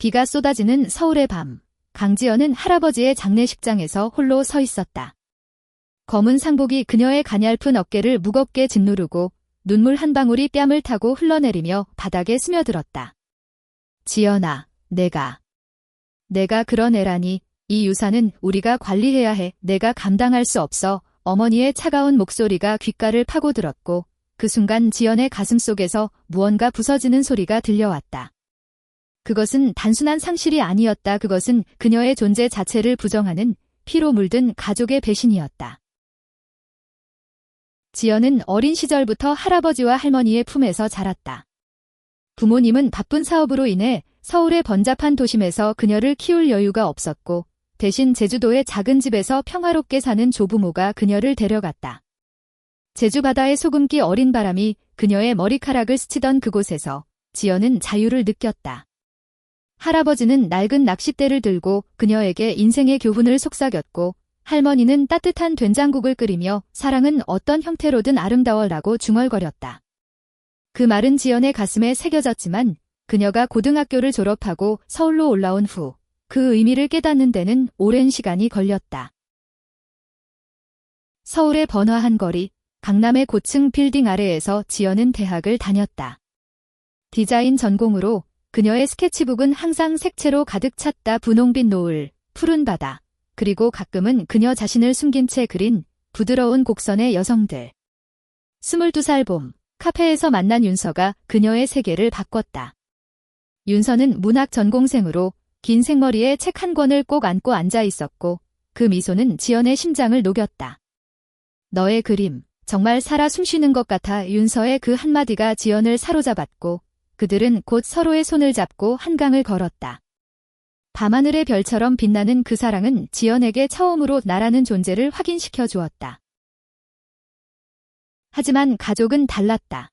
비가 쏟아지는 서울의 밤, 강지연은 할아버지의 장례식장에서 홀로 서 있었다. 검은 상복이 그녀의 가냘픈 어깨를 무겁게 짓누르고 눈물 한 방울이 뺨을 타고 흘러내리며 바닥에 스며들었다. 지연아, 내가 그런 애라니. 이 유산은 우리가 관리해야 해. 내가 감당할 수 없어. 어머니의 차가운 목소리가 귓가를 파고들었고 그 순간 지연의 가슴속에서 무언가 부서지는 소리가 들려왔다. 그것은 단순한 상실이 아니었다. 그것은 그녀의 존재 자체를 부정하는 피로 물든 가족의 배신이었다. 지연은 어린 시절부터 할아버지와 할머니의 품에서 자랐다. 부모님은 바쁜 사업으로 인해 서울의 번잡한 도심에서 그녀를 키울 여유가 없었고 대신 제주도의 작은 집에서 평화롭게 사는 조부모가 그녀를 데려갔다. 제주 바다의 소금기 어린 바람이 그녀의 머리카락을 스치던 그곳에서 지연은 자유를 느꼈다. 할아버지는 낡은 낚싯대를 들고 그녀에게 인생의 교훈을 속삭였고 할머니는 따뜻한 된장국을 끓이며 사랑은 어떤 형태로든 아름다워라고 중얼거렸다. 그 말은 지연의 가슴에 새겨졌지만 그녀가 고등학교를 졸업하고 서울로 올라온 후 그 의미를 깨닫는 데는 오랜 시간이 걸렸다. 서울의 번화한 거리, 강남의 고층 빌딩 아래에서 지연은 대학을 다녔다. 디자인 전공으로 그녀의 스케치북은 항상 색채로 가득 찼다. 분홍빛 노을, 푸른 바다, 그리고 가끔은 그녀 자신을 숨긴 채 그린 부드러운 곡선의 여성들. 22살 봄, 카페에서 만난 윤서가 그녀의 세계를 바꿨다. 윤서는 문학 전공생으로 긴 생머리에 책 한 권을 꼭 안고 앉아 있었고 그 미소는 지연의 심장을 녹였다. 너의 그림, 정말 살아 숨쉬는 것 같아. 윤서의 그 한마디가 지연을 사로잡았고 그들은 곧 서로의 손을 잡고 한강을 걸었다. 밤하늘의 별처럼 빛나는 그 사랑은 지연에게 처음으로 나라는 존재를 확인시켜 주었다. 하지만 가족은 달랐다.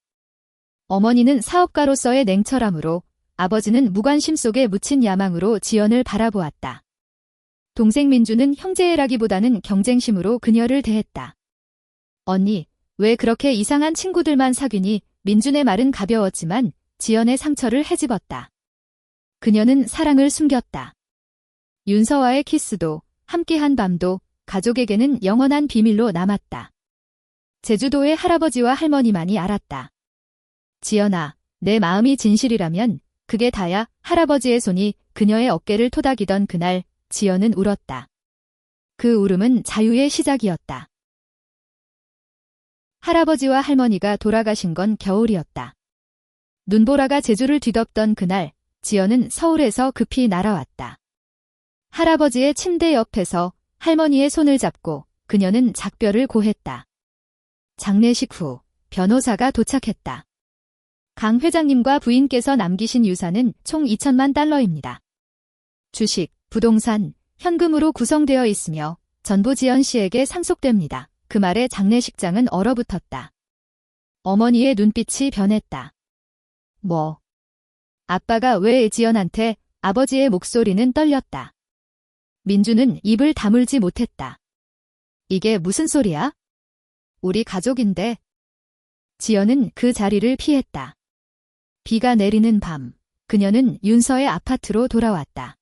어머니는 사업가로서의 냉철함으로 아버지는 무관심 속에 묻힌 야망으로 지연을 바라보았다. 동생 민주는 형제애라기보다는 경쟁심으로 그녀를 대했다. 언니, 왜 그렇게 이상한 친구들만 사귀니? 민준의 말은 가벼웠지만 지연의 상처를 헤집었다. 그녀는 사랑을 숨겼다. 윤서와의 키스도, 함께한 밤도 가족에게는 영원한 비밀로 남았다. 제주도의 할아버지와 할머니만이 알았다. 지연아, 내 마음이 진실이라면 그게 다야. 할아버지의 손이 그녀의 어깨를 토닥이던 그날 지연은 울었다. 그 울음은 자유의 시작이었다. 할아버지와 할머니가 돌아가신 건 겨울이었다. 눈보라가 제주를 뒤덮던 그날 지연은 서울에서 급히 날아왔다. 할아버지의 침대 옆에서 할머니의 손을 잡고 그녀는 작별을 고했다. 장례식 후 변호사가 도착했다. 강 회장님과 부인께서 남기신 유산은 총 2천만 달러입니다. 주식, 부동산, 현금으로 구성되어 있으며 전부 지연 씨에게 상속됩니다. 그 말에 장례식장은 얼어붙었다. 어머니의 눈빛이 변했다. 뭐? 아빠가 왜 지연한테? 아버지의 목소리는 떨렸다. 민주는 입을 다물지 못했다. 이게 무슨 소리야? 우리 가족인데. 지연은 그 자리를 피했다. 비가 내리는 밤, 그녀는 윤서의 아파트로 돌아왔다.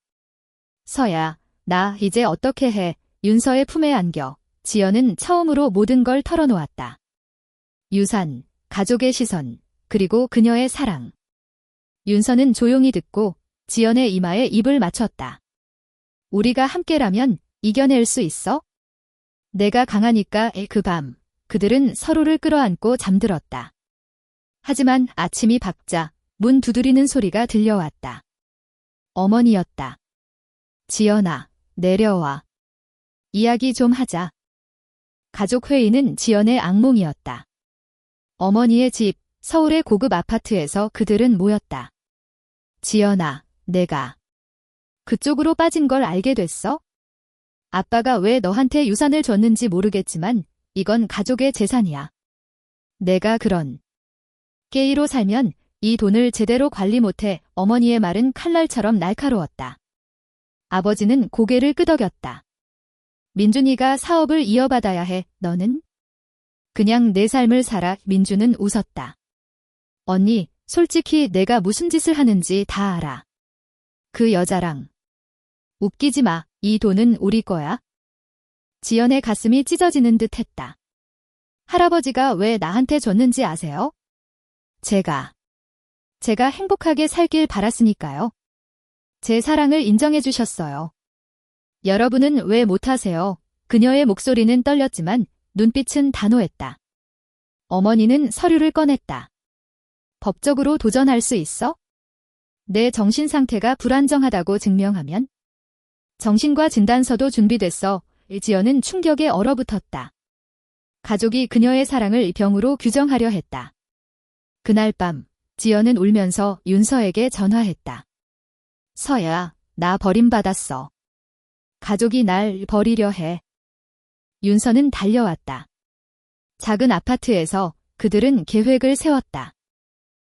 서야, 나 이제 어떻게 해? 윤서의 품에 안겨 지연은 처음으로 모든 걸 털어놓았다. 유산, 가족의 시선, 그리고 그녀의 사랑. 윤서는 조용히 듣고 지연의 이마에 입을 맞췄다. 우리가 함께라면 이겨낼 수 있어? 내가 강하니까. 그 밤, 그들은 서로를 끌어안고 잠들었다. 하지만 아침이 밝자 문 두드리는 소리가 들려왔다. 어머니였다. 지연아, 내려와. 이야기 좀 하자. 가족회의는 지연의 악몽이었다. 어머니의 집, 서울의 고급 아파트에서 그들은 모였다. 지연아, 내가 그쪽으로 빠진 걸 알게 됐어? 아빠가 왜 너한테 유산을 줬는지 모르겠지만 이건 가족의 재산이야. 내가 그런 게이로 살면 이 돈을 제대로 관리 못해. 어머니의 말은 칼날처럼 날카로웠다. 아버지는 고개를 끄덕였다. 민준이가 사업을 이어받아야 해. 너는? 그냥 내 삶을 살아. 민주는 웃었다. 언니, 솔직히 내가 무슨 짓을 하는지 다 알아. 그 여자랑. 웃기지 마. 이 돈은 우리 거야. 지연의 가슴이 찢어지는 듯 했다. 할아버지가 왜 나한테 줬는지 아세요? 제가 행복하게 살길 바랐으니까요. 제 사랑을 인정해 주셨어요. 여러분은 왜 못하세요? 그녀의 목소리는 떨렸지만 눈빛은 단호했다. 어머니는 서류를 꺼냈다. 법적으로 도전할 수 있어? 내 정신 상태가 불안정하다고 증명하면? 정신과 진단서도 준비됐어. 지연은 충격에 얼어붙었다. 가족이 그녀의 사랑을 병으로 규정하려 했다. 그날 밤, 지연은 울면서 윤서에게 전화했다. 서야, 나 버림받았어. 가족이 날 버리려 해. 윤서는 달려왔다. 작은 아파트에서 그들은 계획을 세웠다.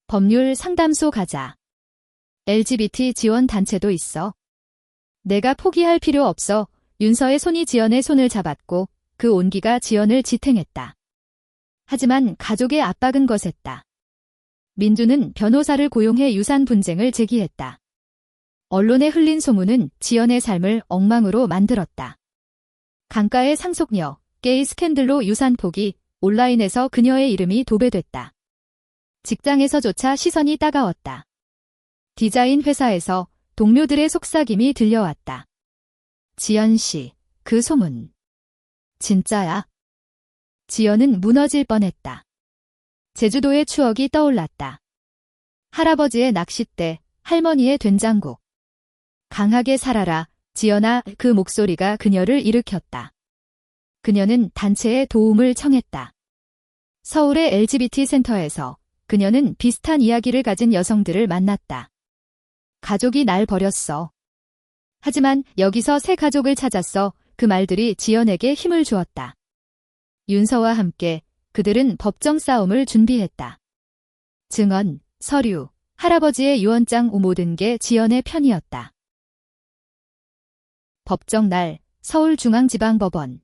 법률 상담소 가자. LGBT 지원 단체도 있어. 내가 포기할 필요 없어. 윤서의 손이 지연의 손을 잡았고 그 온기가 지연을 지탱했다. 하지만 가족의 압박은 거셌다. 민주는 변호사를 고용해 유산 분쟁을 제기했다. 언론에 흘린 소문은 지연의 삶을 엉망으로 만들었다. 강가의 상속녀, 게이 스캔들로 유산 포기, 온라인에서 그녀의 이름이 도배됐다. 직장에서조차 시선이 따가웠다. 디자인 회사에서 동료들의 속삭임이 들려왔다. 지연 씨, 그 소문. 진짜야? 지연은 무너질 뻔했다. 제주도의 추억이 떠올랐다. 할아버지의 낚싯대, 할머니의 된장국. 강하게 살아라, 지연아. 그 목소리가 그녀를 일으켰다. 그녀는 단체에 도움을 청했다. 서울의 LGBT 센터에서 그녀는 비슷한 이야기를 가진 여성들을 만났다. 가족이 날 버렸어. 하지만 여기서 새 가족을 찾았어. 그 말들이 지연에게 힘을 주었다. 윤서와 함께 그들은 법정 싸움을 준비했다. 증언, 서류, 할아버지의 유언장 모든 게 지연의 편이었다. 법정 날, 서울중앙지방법원.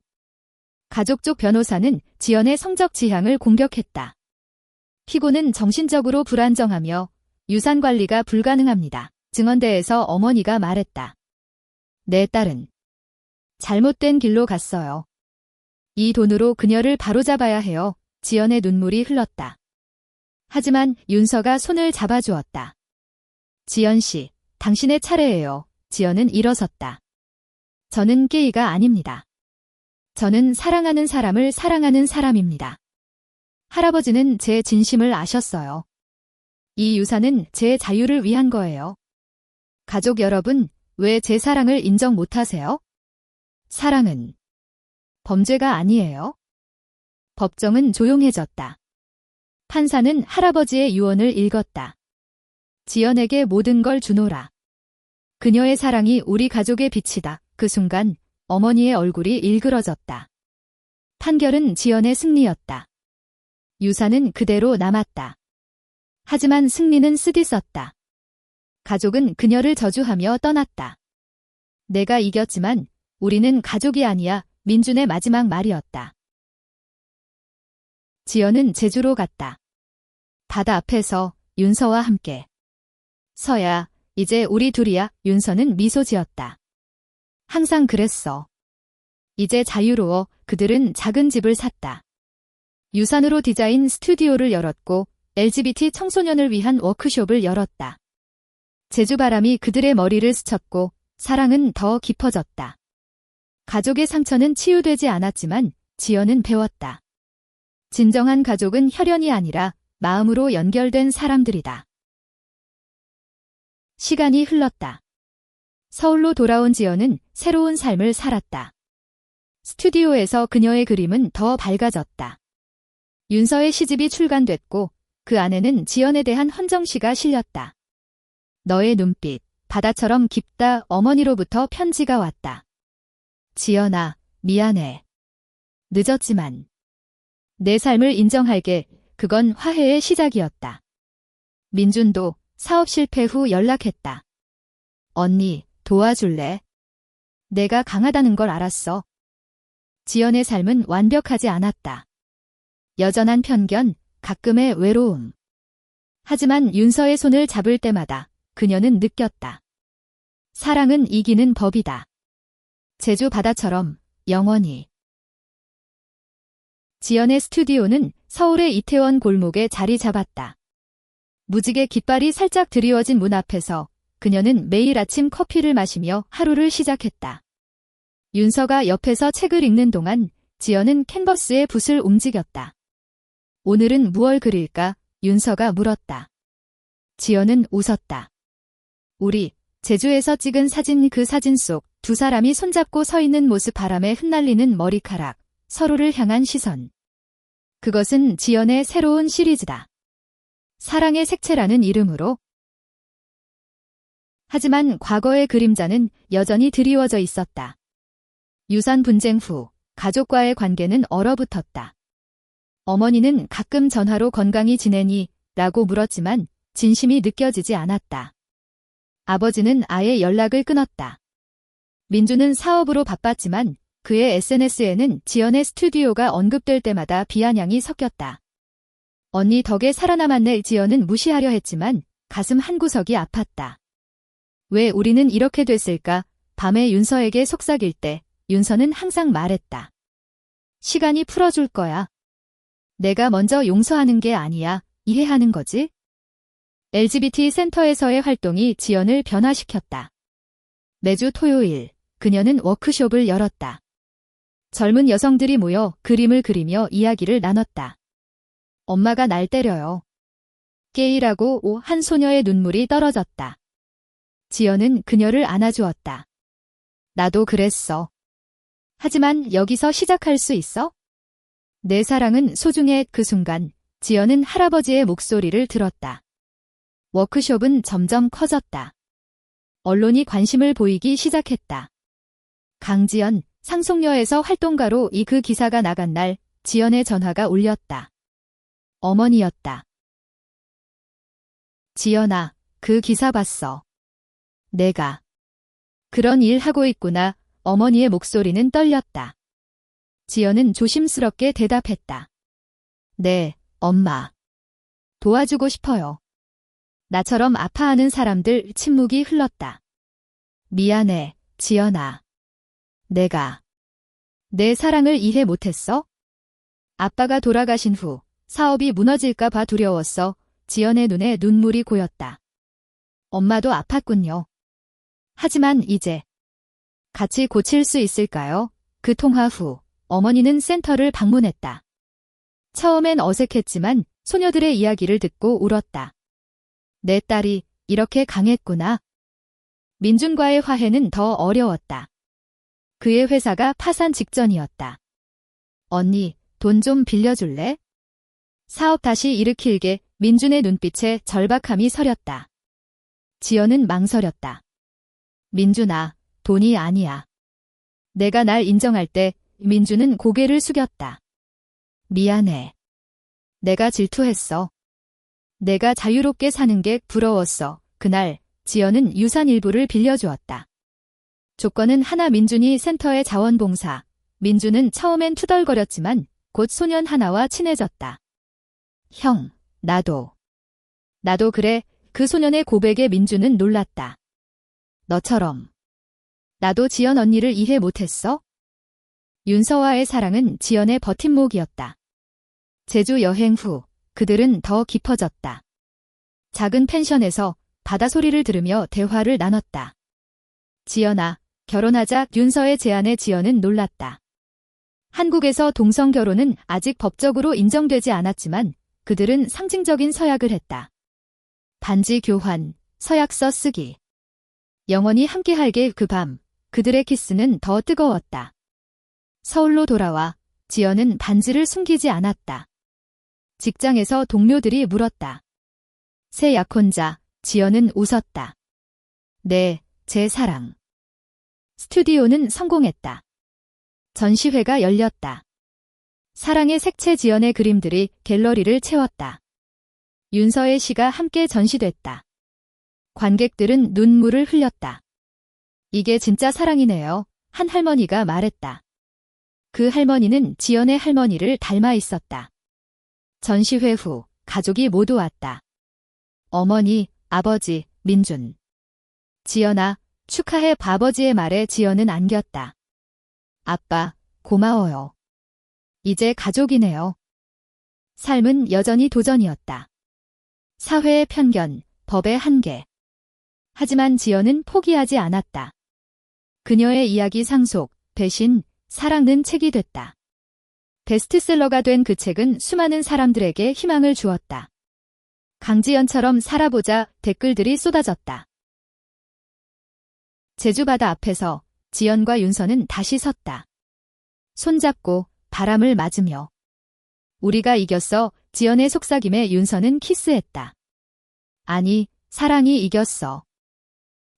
가족 쪽 변호사는 지연의 성적 지향을 공격했다. 피고는 정신적으로 불안정하며 유산 관리가 불가능합니다. 증언대에서 어머니가 말했다. 내 딸은 잘못된 길로 갔어요. 이 돈으로 그녀를 바로잡아야 해요. 지연의 눈물이 흘렀다. 하지만 윤서가 손을 잡아주었다. 지연 씨, 당신의 차례예요. 지연은 일어섰다. 저는 게이가 아닙니다. 저는 사랑하는 사람을 사랑하는 사람입니다. 할아버지는 제 진심을 아셨어요. 이 유산은 제 자유를 위한 거예요. 가족 여러분, 왜 제 사랑을 인정 못하세요? 사랑은 범죄가 아니에요. 법정은 조용해졌다. 판사는 할아버지의 유언을 읽었다. 지연에게 모든 걸 주노라. 그녀의 사랑이 우리 가족의 빛이다. 그 순간 어머니의 얼굴이 일그러졌다. 판결은 지연의 승리였다. 유산은 그대로 남았다. 하지만 승리는 쓰디썼다. 가족은 그녀를 저주하며 떠났다. 내가 이겼지만 우리는 가족이 아니야. 민준의 마지막 말이었다. 지연은 제주로 갔다. 바다 앞에서 윤서와 함께. 서야, 이제 우리 둘이야. 윤서는 미소 지었다. 항상 그랬어. 이제 자유로워. 그들은 작은 집을 샀다. 유산으로 디자인 스튜디오를 열었고 LGBT 청소년을 위한 워크숍을 열었다. 제주바람이 그들의 머리를 스쳤고 사랑은 더 깊어졌다. 가족의 상처는 치유되지 않았지만 지연은 배웠다. 진정한 가족은 혈연이 아니라 마음으로 연결된 사람들이다. 시간이 흘렀다. 서울로 돌아온 지연은 새로운 삶을 살았다. 스튜디오에서 그녀의 그림은 더 밝아졌다. 윤서의 시집이 출간됐고 그 안에는 지연에 대한 헌정시가 실렸다. 너의 눈빛, 바다처럼 깊다. 어머니로부터 편지가 왔다. 지연아, 미안해. 늦었지만 내 삶을 인정할게. 그건 화해의 시작이었다. 민준도 사업 실패 후 연락했다. 언니, 도와줄래? 내가 강하다는 걸 알았어. 지연의 삶은 완벽하지 않았다. 여전한 편견, 가끔의 외로움. 하지만 윤서의 손을 잡을 때마다 그녀는 느꼈다. 사랑은 이기는 법이다. 제주 바다처럼 영원히. 지연의 스튜디오는 서울의 이태원 골목에 자리 잡았다. 무지개 깃발이 살짝 드리워진 문 앞에서 그녀는 매일 아침 커피를 마시며 하루를 시작했다. 윤서가 옆에서 책을 읽는 동안 지연은 캔버스에 붓을 움직였다. 오늘은 무얼 그릴까? 윤서가 물었다. 지연은 웃었다. 우리 제주에서 찍은 사진, 그 사진 속 두 사람이 손잡고 서 있는 모습, 바람에 흩날리는 머리카락, 서로를 향한 시선. 그것은 지연의 새로운 시리즈다. 사랑의 색채라는 이름으로. 하지만 과거의 그림자는 여전히 드리워져 있었다. 유산 분쟁 후 가족과의 관계는 얼어붙었다. 어머니는 가끔 전화로 건강히 지내니? 라고 물었지만 진심이 느껴지지 않았다. 아버지는 아예 연락을 끊었다. 민주는 사업으로 바빴지만 그의 SNS에는 지연의 스튜디오가 언급될 때마다 비아냥이 섞였다. 언니 덕에 살아남았네. 지연은 무시하려 했지만 가슴 한구석이 아팠다. 왜 우리는 이렇게 됐을까? 밤에 윤서에게 속삭일 때 윤서는 항상 말했다. 시간이 풀어줄 거야. 내가 먼저 용서하는 게 아니야. 이해하는 거지? LGBT 센터에서의 활동이 지연을 변화시켰다. 매주 토요일 그녀는 워크숍을 열었다. 젊은 여성들이 모여 그림을 그리며 이야기를 나눴다. 엄마가 날 때려요. 게이라고 한 소녀의 눈물이 떨어졌다. 지연은 그녀를 안아주었다. 나도 그랬어. 하지만 여기서 시작할 수 있어? 내 사랑은 소중해. 그 순간 지연은 할아버지의 목소리를 들었다. 워크숍은 점점 커졌다. 언론이 관심을 보이기 시작했다. 강지연, 상속녀에서 활동가로 그 기사가 나간 날 지연의 전화가 울렸다. 어머니였다. 지연아, 그 기사 봤어. 내가 그런 일 하고 있구나. 어머니의 목소리는 떨렸다. 지연은 조심스럽게 대답했다. 네, 엄마. 도와주고 싶어요. 나처럼 아파하는 사람들. 침묵이 흘렀다. 미안해, 지연아. 내가 내 사랑을 이해 못했어? 아빠가 돌아가신 후 사업이 무너질까 봐 두려웠어. 지연의 눈에 눈물이 고였다. 엄마도 아팠군요. 하지만 이제 같이 고칠 수 있을까요? 그 통화 후 어머니는 센터를 방문했다. 처음엔 어색했지만 소녀들의 이야기를 듣고 울었다. 내 딸이 이렇게 강했구나. 민준과의 화해는 더 어려웠다. 그의 회사가 파산 직전이었다. 언니, 돈 좀 빌려줄래? 사업 다시 일으킬게. 민준의 눈빛에 절박함이 서렸다. 지연은 망설였다. 민준아, 돈이 아니야. 내가 날 인정할 때. 민준은 고개를 숙였다. 미안해. 내가 질투했어. 내가 자유롭게 사는 게 부러웠어. 그날 지연은 유산 일부를 빌려주었다. 조건은 하나, 민준이 센터의 자원봉사. 민준은 처음엔 투덜거렸지만 곧 소년 하나와 친해졌다. 형, 나도 그래. 그 소년의 고백에 민준은 놀랐다. 너처럼 나도 지연 언니를 이해 못했어? 윤서와의 사랑은 지연의 버팀목이었다. 제주 여행 후 그들은 더 깊어졌다. 작은 펜션에서 바다 소리를 들으며 대화를 나눴다. 지연아, 결혼하자. 윤서의 제안에 지연은 놀랐다. 한국에서 동성 결혼은 아직 법적으로 인정되지 않았지만 그들은 상징적인 서약을 했다. 반지 교환, 서약서 쓰기. 영원히 함께할게. 그 밤, 그들의 키스는 더 뜨거웠다. 서울로 돌아와 지연은 반지를 숨기지 않았다. 직장에서 동료들이 물었다. 새 약혼자. 지연은 웃었다. 네, 제 사랑. 스튜디오는 성공했다. 전시회가 열렸다. 사랑의 색채. 지연의 그림들이 갤러리를 채웠다. 윤서의 시가 함께 전시됐다. 관객들은 눈물을 흘렸다. 이게 진짜 사랑이네요. 한 할머니가 말했다. 그 할머니는 지연의 할머니를 닮아 있었다. 전시회 후 가족이 모두 왔다. 어머니, 아버지, 민준. 지연아, 축하해 아버지의 말에 지연은 안겼다. 아빠, 고마워요. 이제 가족이네요. 삶은 여전히 도전이었다. 사회의 편견, 법의 한계. 하지만 지연은 포기하지 않았다. 그녀의 이야기 상속, 배신, 사랑은 책이 됐다. 베스트셀러가 된 그 책은 수많은 사람들에게 희망을 주었다. 강지연처럼 살아보자 댓글들이 쏟아졌다. 제주바다 앞에서 지연과 윤서는 다시 섰다. 손잡고 바람을 맞으며. 우리가 이겼어. 지연의 속삭임에 윤서는 키스했다. 아니, 사랑이 이겼어.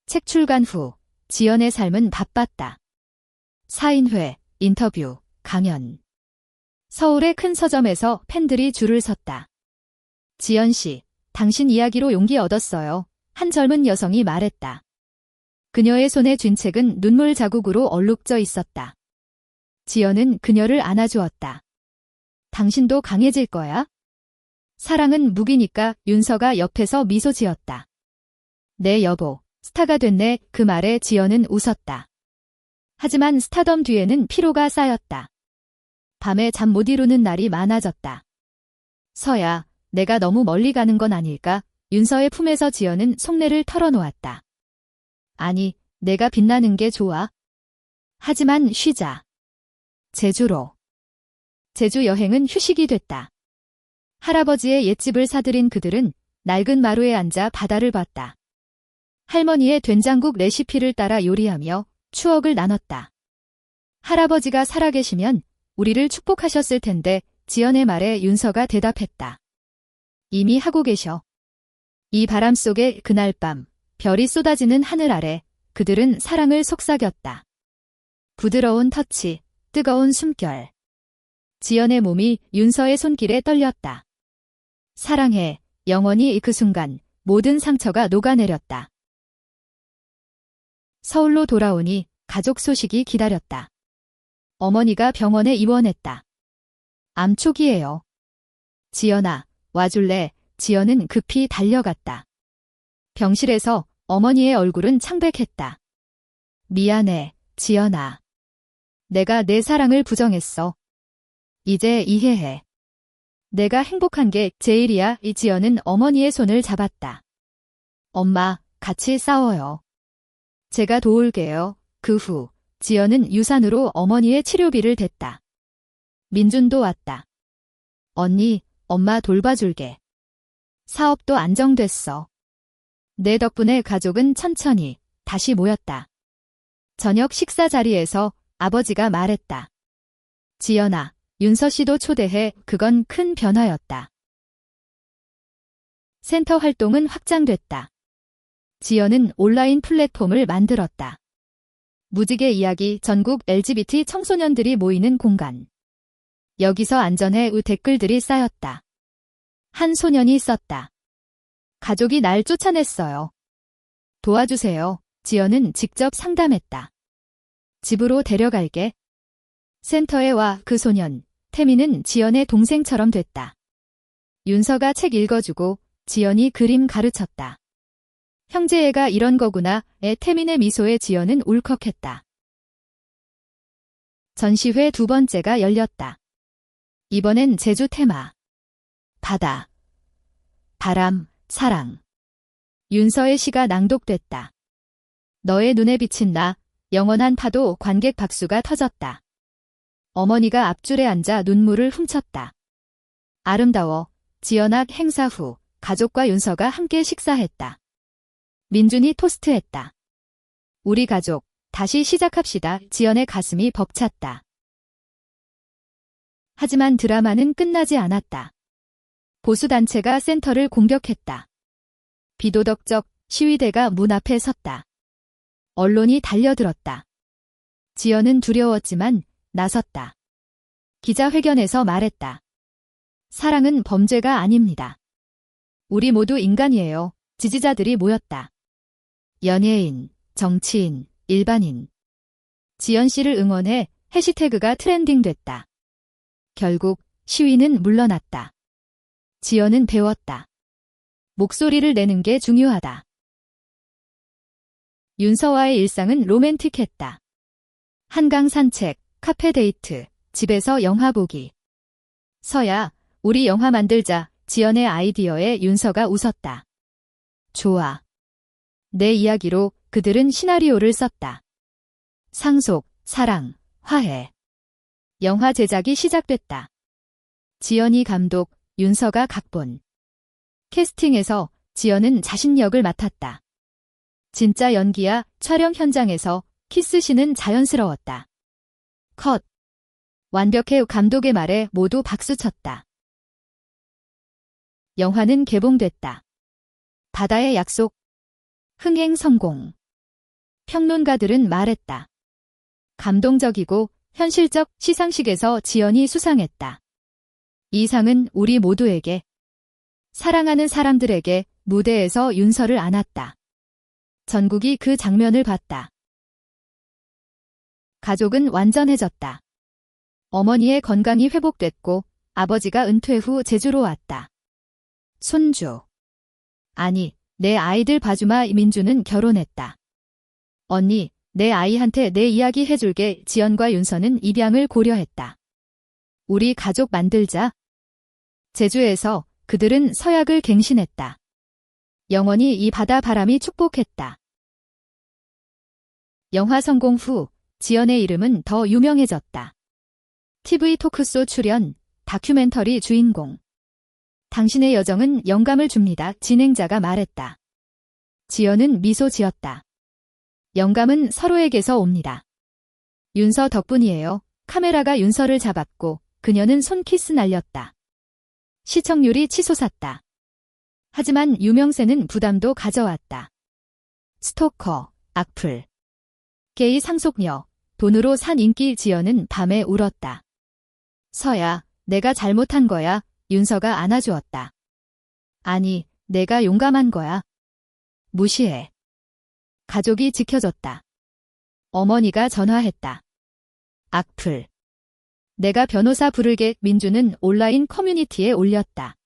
책 출간 후 지연의 삶은 바빴다. 사인회, 인터뷰, 강연. 서울의 큰 서점에서 팬들이 줄을 섰다. 지연 씨, 당신 이야기로 용기 얻었어요. 한 젊은 여성이 말했다. 그녀의 손에 쥔 책은 눈물 자국으로 얼룩져 있었다. 지연은 그녀를 안아주었다. 당신도 강해질 거야? 사랑은 무기니까. 윤서가 옆에서 미소 지었다. 내 여보, 스타가 됐네. 그 말에 지연은 웃었다. 하지만 스타덤 뒤에는 피로가 쌓였다. 밤에 잠 못 이루는 날이 많아졌다. 서야, 내가 너무 멀리 가는 건 아닐까? 윤서의 품에서 지연은 속내를 털어놓았다. 아니, 내가 빛나는 게 좋아. 하지만 쉬자. 제주로. 제주 여행은 휴식이 됐다. 할아버지의 옛집을 사들인 그들은 낡은 마루에 앉아 바다를 봤다. 할머니의 된장국 레시피를 따라 요리하며 추억을 나눴다. 할아버지가 살아계시면 우리를 축복하셨을 텐데. 지연의 말에 윤서가 대답했다. 이미 하고 계셔. 이 바람 속에 그날 밤 별이 쏟아지는 하늘 아래 그들은 사랑을 속삭였다. 부드러운 터치, 뜨거운 숨결. 지연의 몸이 윤서의 손길에 떨렸다. 사랑해, 영원히. 그 순간 모든 상처가 녹아내렸다. 서울로 돌아오니 가족 소식이 기다렸다. 어머니가 병원에 입원했다. 암 초기예요. 지연아, 와줄래? 지연은 급히 달려갔다. 병실에서 어머니의 얼굴은 창백했다. 미안해, 지연아. 내가 내 사랑을 부정했어. 이제 이해해. 내가 행복한 게 제일이야. 이 지연은 어머니의 손을 잡았다. 엄마, 같이 싸워요. 제가 도울게요. 그 후 지연은 유산으로 어머니의 치료비를 댔다. 민준도 왔다. 언니, 엄마 돌봐줄게. 사업도 안정됐어. 내 덕분에 가족은 천천히 다시 모였다. 저녁 식사 자리에서 아버지가 말했다. 지연아, 윤서 씨도 초대해. 그건 큰 변화였다. 센터 활동은 확장됐다. 지연은 온라인 플랫폼을 만들었다. 무지개 이야기, 전국 LGBT 청소년들이 모이는 공간. 여기서 안전해. 댓글들이 쌓였다. 한 소년이 썼다. 가족이 날 쫓아냈어요. 도와주세요. 지연은 직접 상담했다. 집으로 데려갈게. 센터에 와. 그 소년, 태민은 지연의 동생처럼 됐다. 윤서가 책 읽어주고 지연이 그림 가르쳤다. 형제애가 이런 거구나. 태민의 미소에 지연은 울컥했다. 전시회 두 번째가 열렸다. 이번엔 제주 테마. 바다, 바람, 사랑. 윤서의 시가 낭독됐다. 너의 눈에 비친 나, 영원한 파도. 관객 박수가 터졌다. 어머니가 앞줄에 앉아 눈물을 훔쳤다. 아름다워. 지연아. 행사 후 가족과 윤서가 함께 식사했다. 민준이 토스트했다. 우리 가족, 다시 시작합시다. 지연의 가슴이 벅찼다. 하지만 드라마는 끝나지 않았다. 보수단체가 센터를 공격했다. 비도덕적 시위대가 문 앞에 섰다. 언론이 달려들었다. 지연은 두려웠지만 나섰다. 기자회견에서 말했다. 사랑은 범죄가 아닙니다. 우리 모두 인간이에요. 지지자들이 모였다. 연예인, 정치인, 일반인. 지연 씨를 응원해 해시태그가 트렌딩됐다. 결국 시위는 물러났다. 지연은 배웠다. 목소리를 내는 게 중요하다. 윤서와의 일상은 로맨틱했다. 한강 산책, 카페 데이트, 집에서 영화 보기. 서야, 우리 영화 만들자. 지연의 아이디어에 윤서가 웃었다. 좋아. 내 이야기로 그들은 시나리오를 썼다. 상속, 사랑, 화해. 영화 제작이 시작됐다. 지연이 감독, 윤서가 각본. 캐스팅에서 지연은 자신 역을 맡았다. 진짜 연기야. 촬영 현장에서 키스씬은 자연스러웠다. 컷. 완벽해. 감독의 말에 모두 박수쳤다. 영화는 개봉됐다. 바다의 약속. 흥행 성공. 평론가들은 말했다. 감동적이고 현실적. 시상식에서 지연이 수상했다. 이 상은 우리 모두에게, 사랑하는 사람들에게. 무대에서 윤서를 안았다. 전국이 그 장면을 봤다. 가족은 완전해졌다. 어머니의 건강이 회복됐고 아버지가 은퇴 후 제주로 왔다. 손주. 아니, 내 아이들 봐주마. 민주는 결혼했다. 언니, 내 아이한테 내 이야기 해줄게. 지연과 윤서는 입양을 고려했다. 우리 가족 만들자. 제주에서 그들은 서약을 갱신했다. 영원히 이 바다 바람이 축복했다. 영화 성공 후 지연의 이름은 더 유명해졌다. TV 토크쇼 출연, 다큐멘터리 주인공. 당신의 여정은 영감을 줍니다. 진행자가 말했다. 지연은 미소 지었다. 영감은 서로에게서 옵니다. 윤서 덕분이에요. 카메라가 윤서를 잡았고 그녀는 손키스 날렸다. 시청률이 치솟았다. 하지만 유명세는 부담도 가져왔다. 스토커, 악플, 게이 상속녀, 돈으로 산 인기. 지연은 밤에 울었다. 서야, 내가 잘못한 거야. 윤서가 안아주었다. 아니, 내가 용감한 거야. 무시해. 가족이 지켜줬다. 어머니가 전화했다. 악플. 내가 변호사 부르게. 민주는 온라인 커뮤니티에 올렸다.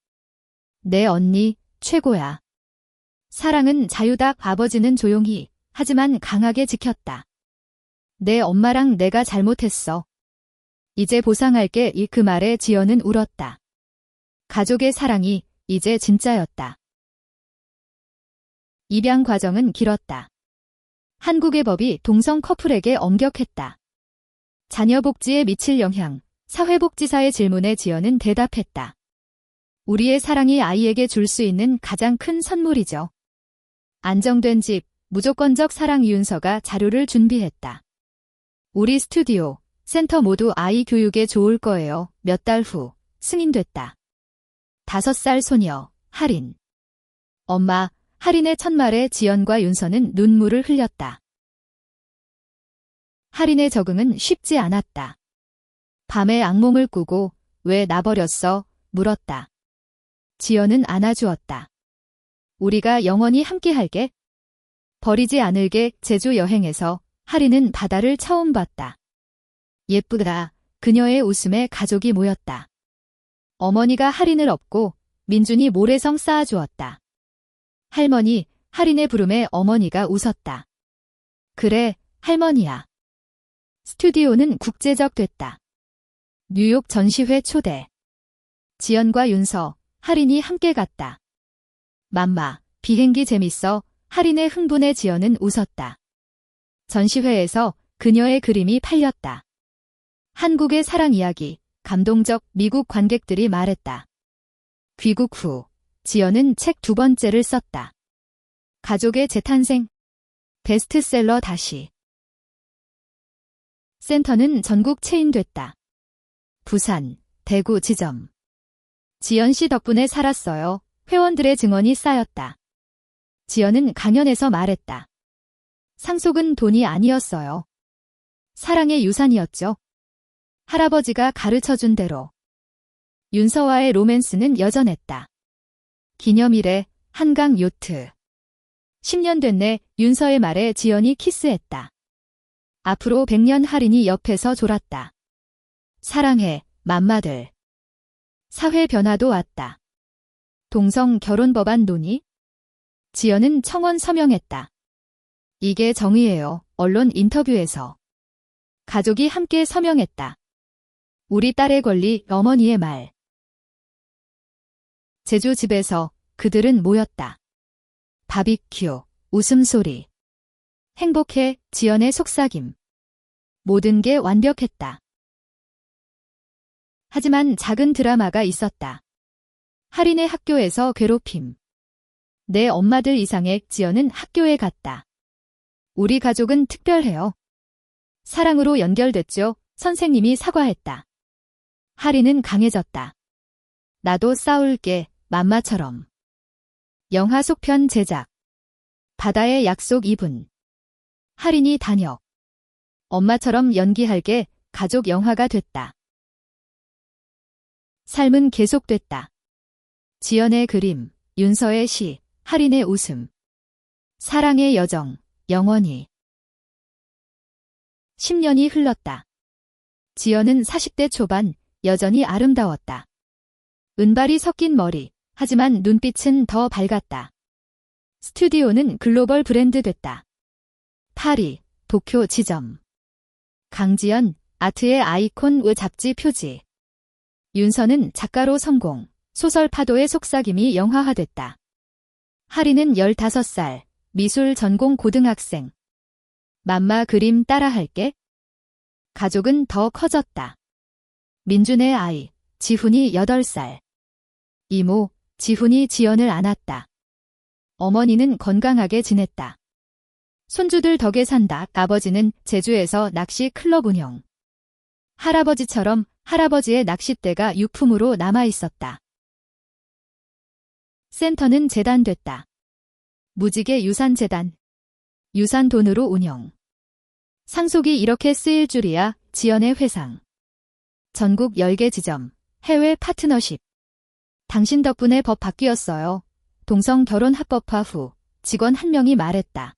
내 언니, 최고야. 사랑은 자유다. 아버지는 조용히, 하지만 강하게 지켰다. 내 엄마랑 내가 잘못했어. 이제 보상할게. 그 말에 지연은 울었다. 가족의 사랑이 이제 진짜였다. 입양 과정은 길었다. 한국의 법이 동성 커플에게 엄격했다. 자녀 복지에 미칠 영향, 사회복지사의 질문에 지연은 대답했다. 우리의 사랑이 아이에게 줄 수 있는 가장 큰 선물이죠. 안정된 집, 무조건적 사랑. 윤서가 자료를 준비했다. 우리 스튜디오, 센터 모두 아이 교육에 좋을 거예요. 몇 달 후 승인됐다. 5살 소녀, 할인. 엄마, 할인의 첫말에 지연과 윤서는 눈물을 흘렸다. 할인의 적응은 쉽지 않았다. 밤에 악몽을 꾸고 왜 나버렸어? 물었다. 지연은 안아주었다. 우리가 영원히 함께할게. 버리지 않을게. 제주 여행에서 할인은 바다를 처음 봤다. 예쁘다. 그녀의 웃음에 가족이 모였다. 어머니가 할인을 업고 민준이 모래성 쌓아주었다. 할머니, 할인의 부름에 어머니가 웃었다. 그래, 할머니야. 스튜디오는 국제적 됐다. 뉴욕 전시회 초대. 지연과 윤서, 할인이 함께 갔다. 맘마, 비행기 재밌어. 할인의 흥분에 지연은 웃었다. 전시회에서 그녀의 그림이 팔렸다. 한국의 사랑 이야기, 감동적. 미국 관객들이 말했다. 귀국 후 지연은 책 2번째를 썼다. 가족의 재탄생. 베스트셀러 다시. 센터는 전국 체인됐다. 부산, 대구 지점. 지연 씨 덕분에 살았어요. 회원들의 증언이 쌓였다. 지연은 강연에서 말했다. 상속은 돈이 아니었어요. 사랑의 유산이었죠. 할아버지가 가르쳐준 대로. 윤서와의 로맨스는 여전했다. 기념일에 한강 요트. 10년 됐네. 윤서의 말에 지연이 키스했다. 앞으로 100년 할인이 옆에서 졸았다. 사랑해, 맘마들. 사회 변화도 왔다. 동성 결혼 법안 논의. 지연은 청원 서명했다. 이게 정의예요. 언론 인터뷰에서. 가족이 함께 서명했다. 우리 딸의 권리, 어머니의 말. 제주 집에서 그들은 모였다. 바비큐, 웃음소리. 행복해, 지연의 속삭임. 모든 게 완벽했다. 하지만 작은 드라마가 있었다. 할인의 학교에서 괴롭힘. 내 엄마들 이상의 지연은 학교에 갔다. 우리 가족은 특별해요. 사랑으로 연결됐죠. 선생님이 사과했다. 할인은 강해졌다. 나도 싸울게, 맘마처럼. 영화 속편 제작. 바다의 약속 2분. 할인이 단역. 엄마처럼 연기할게, 가족 영화가 됐다. 삶은 계속됐다. 지연의 그림, 윤서의 시, 할인의 웃음. 사랑의 여정, 영원히. 10년이 흘렀다. 지연은 40대 초반, 여전히 아름다웠다. 은발이 섞인 머리, 하지만 눈빛은 더 밝았다. 스튜디오는 글로벌 브랜드 됐다. 파리, 도쿄 지점. 강지연, 아트의 아이콘 의 잡지 표지. 윤서는 작가로 성공, 소설 파도의 속삭임이 영화화됐다. 할인은 15살, 미술 전공 고등학생. 맘마 그림 따라할게. 가족은 더 커졌다. 민준의 아이, 지훈이 8살. 이모, 지훈이 지연을 안았다. 어머니는 건강하게 지냈다. 손주들 덕에 산다. 아버지는 제주에서 낚시 클럽 운영. 할아버지처럼 할아버지의 낚싯대가 유품으로 남아있었다. 센터는 재단됐다. 무지개 유산재단. 유산 돈으로 운영. 상속이 이렇게 쓰일 줄이야. 지연의 회상. 전국 10개 지점. 해외 파트너십. 당신 덕분에 법 바뀌었어요. 동성 결혼 합법화 후 직원 한 명이 말했다.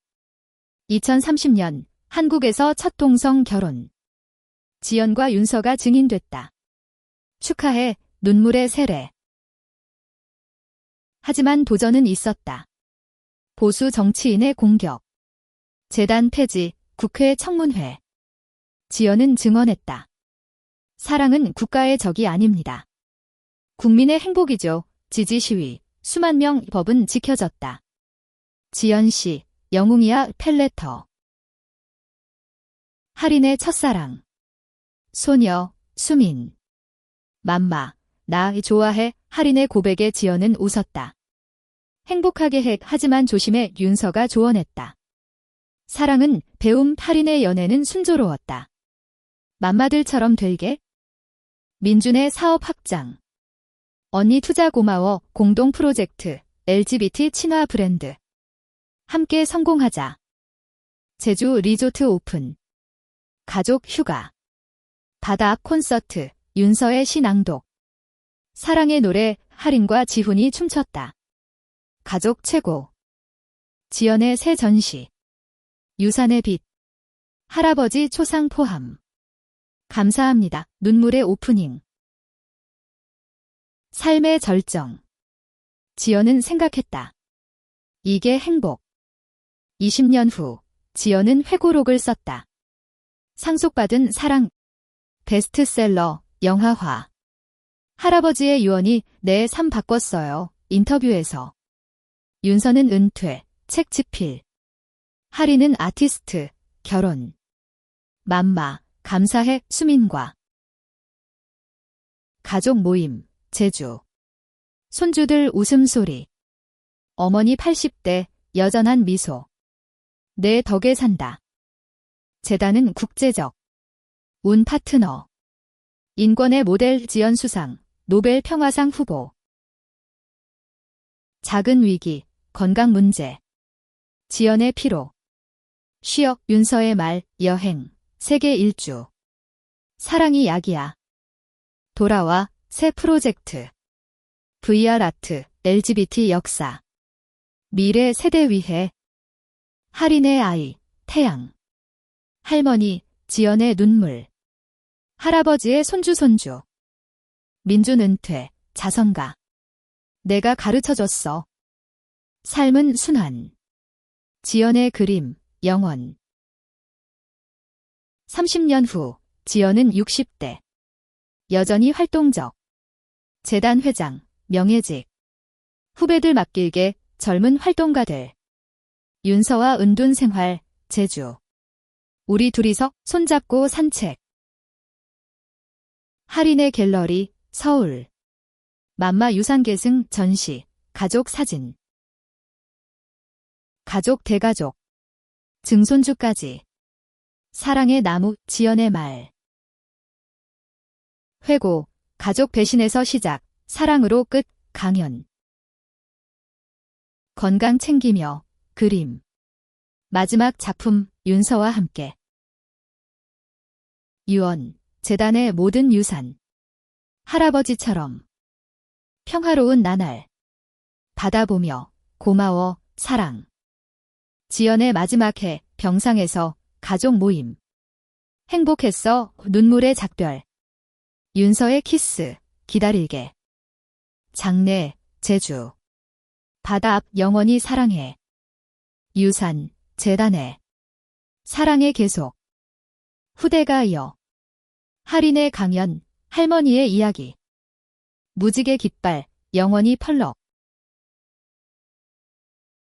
2030년 한국에서 첫 동성 결혼. 지연과 윤서가 증인됐다. 축하해, 눈물의 세례. 하지만 도전은 있었다. 보수 정치인의 공격. 재단 폐지, 국회 청문회. 지연은 증언했다. 사랑은 국가의 적이 아닙니다. 국민의 행복이죠. 지지 시위, 수만 명 법은 지켜졌다. 지연 씨, 영웅이야 펠레터. 할인의 첫사랑. 소녀, 수민. 맘마, 나 좋아해. 할인의 고백에 지연은 웃었다. 행복하게 해. 하지만 조심해. 윤서가 조언했다. 사랑은 배움. 할인의 연애는 순조로웠다. 맘마들처럼 될게. 민준의 사업 확장. 언니 투자 고마워. 공동 프로젝트. LGBT 친화 브랜드. 함께 성공하자. 제주 리조트 오픈. 가족 휴가. 바다 앞 콘서트. 윤서의 시 낭독. 사랑의 노래. 할인과 지훈이 춤췄다. 가족 최고. 지연의 새 전시. 유산의 빛. 할아버지 초상 포함. 감사합니다. 눈물의 오프닝. 삶의 절정. 지연은 생각했다. 이게 행복. 20년 후 지연은 회고록을 썼다. 상속받은 사랑. 베스트셀러, 영화화. 할아버지의 유언이 내 삶 바꿨어요. 인터뷰에서. 윤서는 은퇴, 책 집필. 할인은 아티스트, 결혼. 맘마, 감사해, 수민과. 가족 모임, 제주. 손주들 웃음소리. 어머니 80대, 여전한 미소. 내 덕에 산다. 재단은 국제적. 운 파트너. 인권의 모델 지연 수상, 노벨 평화상 후보. 작은 위기, 건강 문제. 지연의 피로. 쉬어, 윤서의 말, 여행, 세계 일주. 사랑이 약이야. 돌아와, 새 프로젝트. VR 아트, LGBT 역사. 미래 세대 위해. 할인의 아이, 태양. 할머니, 지연의 눈물. 할아버지의 손주. 민준 은퇴, 자선가. 내가 가르쳐줬어. 삶은 순환. 지연의 그림, 영원. 30년 후, 지연은 60대. 여전히 활동적. 재단 회장, 명예직. 후배들 맡길게, 젊은 활동가들. 윤서와 은둔 생활, 제주. 우리 둘이서 손잡고 산책. 할인의 갤러리, 서울. 맘마 유산계승 전시, 가족 사진. 가족 대가족. 증손주까지. 사랑의 나무, 지연의 말. 회고, 가족 배신에서 시작, 사랑으로 끝, 강연. 건강 챙기며, 그림. 마지막 작품, 윤서와 함께. 유언, 재단의 모든 유산. 할아버지처럼. 평화로운 나날. 바다 보며, 고마워, 사랑. 지연의 마지막 해, 병상에서, 가족 모임. 행복했어, 눈물의 작별. 윤서의 키스, 기다릴게. 장례, 제주. 바다 앞 영원히 사랑해. 유산, 재단에. 사랑의 계속. 후대가 이어. 할인의 강연, 할머니의 이야기. 무지개 깃발, 영원히 펄럭.